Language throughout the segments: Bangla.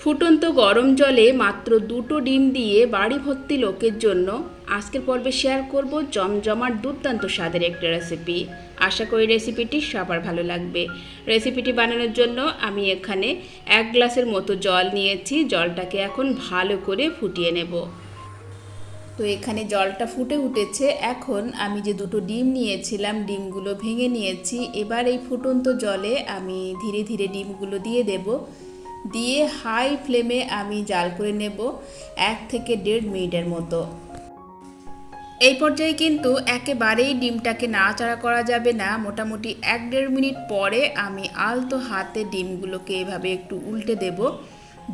ফুটন্ত গরম জলে মাত্র 2টো ডিম দিয়ে বাড়ি ভর্তি লোকের জন্য আজকের পর্বে শেয়ার করব জমজমাট দুর্দান্ত স্বাদের একটা রেসিপি। আশা করি রেসিপিটি সবার ভালো লাগবে। রেসিপিটি বানানোর জন্য আমি এখানে 1 গ্লাসের মতো জল নিয়েছি। জলটাকে এখন ভালো করে ফুটিয়ে নেব। তো এখানে জলটা ফুটে উঠেছে। এখন আমি যে 2টো ডিম নিয়েছিলাম ডিমগুলো ভেঙে নিয়েছি। এবার এই ফুটন্ত জলে আমি ধীরে ধীরে ডিমগুলো দিয়ে দেব। দিয়ে হাই ফ্লেমে আমি জাল করে নেব 1 থেকে 1.5 মিনিটের মতো। এই পর্যায়ে কিন্তু একেবারেই ডিমটাকে নাড়াচাড়া করা যাবে না। মোটামুটি 1-1.5 মিনিট পরে আমি আলতো হাতে ডিমগুলোকে এভাবে একটু উল্টে দেব।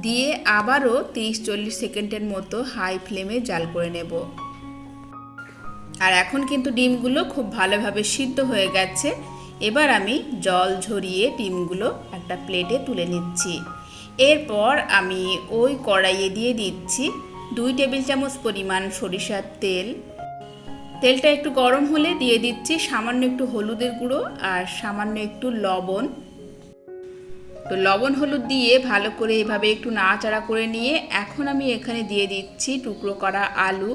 দিয়ে আবারও 30-40 সেকেন্ডের মতো হাই ফ্লেমে জাল করে নেব। আর এখন কিন্তু ডিমগুলো খুব ভালোভাবে সিদ্ধ হয়ে গেছে। এবার আমি জল ঝরিয়ে ডিমগুলো একটা প্লেটে তুলে নিচ্ছি। এরপর আমি ওই কড়াইয়ে দিয়ে দিচ্ছি 2 টেবিল চামচ পরিমাণ সরিষার তেল। তেলটা একটু গরম হলে দিয়ে দিচ্ছি সামান্য একটু হলুদের গুঁড়ো আর সামান্য একটু লবণ। তো লবণ হলুদ দিয়ে ভালো করে এভাবে একটু নাড়াচাড়া করে নিয়ে এখন আমি এখানে দিয়ে দিচ্ছি টুকরো করা আলু।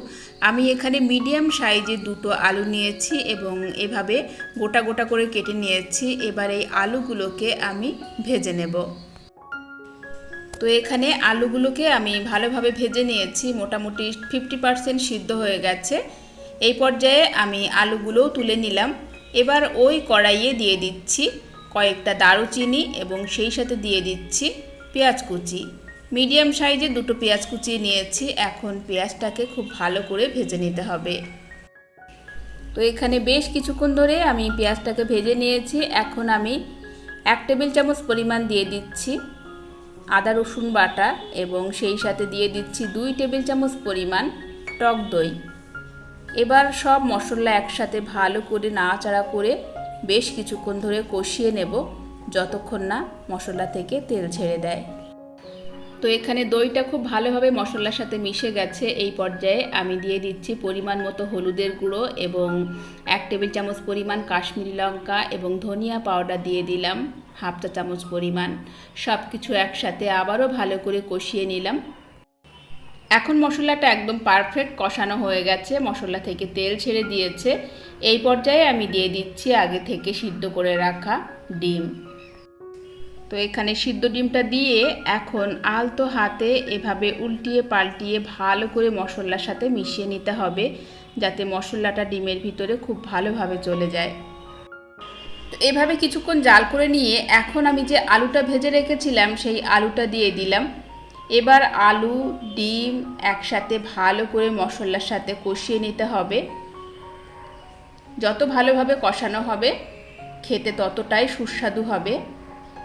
আমি এখানে মিডিয়াম সাইজের 2টো আলু নিয়েছি এবং এভাবে গোটা গোটা করে কেটে নিয়েছি। এবার এই আলুগুলোকে আমি ভেজে নেব। তো এখানে আলুগুলোকে আমি ভালোভাবে ভেজে নিয়েছি। মোটামুটি 50% সিদ্ধ হয়ে গেছে। এই পর্যায়ে আমি আলুগুলোও তুলে নিলাম। এবার ওই কড়াইয়ে দিয়ে দিচ্ছি কয়েকটা দারুচিনি এবং সেই সাথে দিয়ে দিচ্ছি পেঁয়াজ কুচি। মিডিয়াম সাইজে 2টো পেঁয়াজ কুচিয়ে নিয়েছি। এখন পেঁয়াজটাকে খুব ভালো করে ভেজে নিতে হবে। তো এখানে বেশ কিছুক্ষণ ধরে আমি পেঁয়াজটাকে ভেজে নিয়েছি। এখন আমি 1 টেবিল চামচ পরিমাণ দিয়ে দিচ্ছি আদা রসুন বাটা এবং সেই সাথে দিয়ে দিচ্ছি 2 টেবিল চামচ পরিমাণ টক দই। এবার সব মশলা একসাথে ভালো করে নাড়াচাড়া করে বেশ কিছুক্ষণ ধরে কষিয়ে নেব যতক্ষণ না মশলা থেকে তেল ছেড়ে দেয়। তো এখানে দইটা খুব ভালোভাবে মশলার সাথে মিশে গেছে। এই পর্যায়ে আমি দিয়ে দিচ্ছি পরিমাণ মতো হলুদের গুঁড়ো এবং 1 টেবিল চামচ পরিমাণ কাশ্মীরি লঙ্কা এবং ধনিয়া পাউডার দিয়ে দিলাম 1/2 চা চামচ পরিমাণ। সব কিছু একসাথে আবারও ভালো করে কষিয়ে নিলাম। এখন মশলাটা একদম পারফেক্ট কষানো হয়ে গেছে। মশলা থেকে তেল ছেড়ে দিয়েছে। এই পর্যায়ে আমি দিয়ে দিচ্ছি আগে থেকে সিদ্ধ করে রাখা ডিম। তো এখানে সিদ্ধ ডিমটা দিয়ে এখন আলতো হাতে এভাবে উল্টিয়ে পাল্টিয়ে ভালো করে মশলার সাথে মিশিয়ে নিতে হবে যাতে মশলাটা ডিমের ভিতরে খুব ভালোভাবে চলে যায়। তো এভাবে কিছুক্ষণ জাল করে নিয়ে এখন আমি যে আলুটা ভেজে রেখেছিলাম সেই আলুটা দিয়ে দিলাম। এবার আলু ডিম একসাথে ভালো করে মশলার সাথে কষিয়ে নিতে হবে। যত ভালোভাবে কষানো হবে খেতে ততটাই সুস্বাদু হবে।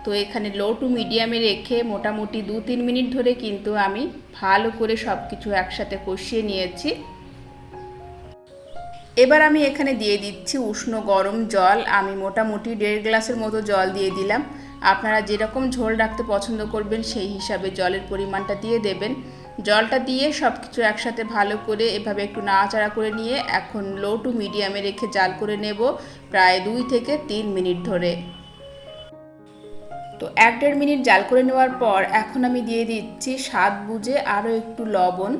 তো এখানে লো টু মিডিয়ামে রেখে মোটামুটি 2-3 মিনিট ধরে কিন্তু আমি ভালো করে সব কিছু একসাথে কষিয়ে নিয়েছি। এবার আমি এখানে দিয়ে দিচ্ছি উষ্ণ গরম জল। আমি মোটামুটি 1.5 গ্লাসের মতো জল দিয়ে দিলাম। আপনারা যেরকম ঝোল রাখতে পছন্দ করবেন সেই হিসাবে জলের পরিমাণটা দিয়ে দেবেন। জলটা দিয়ে সব কিছু একসাথে ভালো করে এভাবে একটু নাড়াচাড়া করে নিয়ে এখন লো টু মিডিয়ামে রেখে জাল করে নেব প্রায় 2 থেকে 3 মিনিট ধরে। তো 1-1.5 মিনিট জাল করে নেওয়ার পর এখন আমি দিয়ে দিচ্ছি স্বাদ বুঝে আরও একটু লবণ।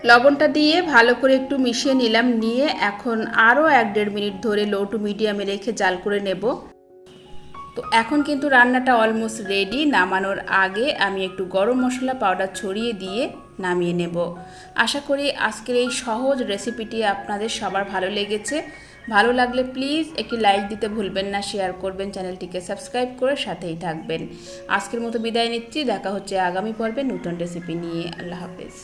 লবণটা দিয়ে ভালো করে একটু মিশিয়ে নিলাম। নিয়ে এখন আরও 1-1.5 মিনিট ধরে লো টু মিডিয়ামে রেখে জাল করে নেব। তো এখন কিন্তু রান্নাটা অলমোস্ট রেডি। নামানোর আগে আমি একটু গরম মশলা পাউডার ছড়িয়ে দিয়ে নামিয়ে নেব। আশা করি আজকের এই সহজ রেসিপিটি আপনাদের সবার ভালো লেগেছে। ভালো লাগলে প্লিজ একটি লাইক দিতে ভুলবেন না, শেয়ার করবেন, চ্যানেলটিকে সাবস্ক্রাইব করে সাথেই থাকবেন। আজকের মতো বিদায় নিচ্ছি। দেখা হচ্ছে আগামী পর্বে নতুন রেসিপি নিয়ে। আল্লাহ হাফেজ।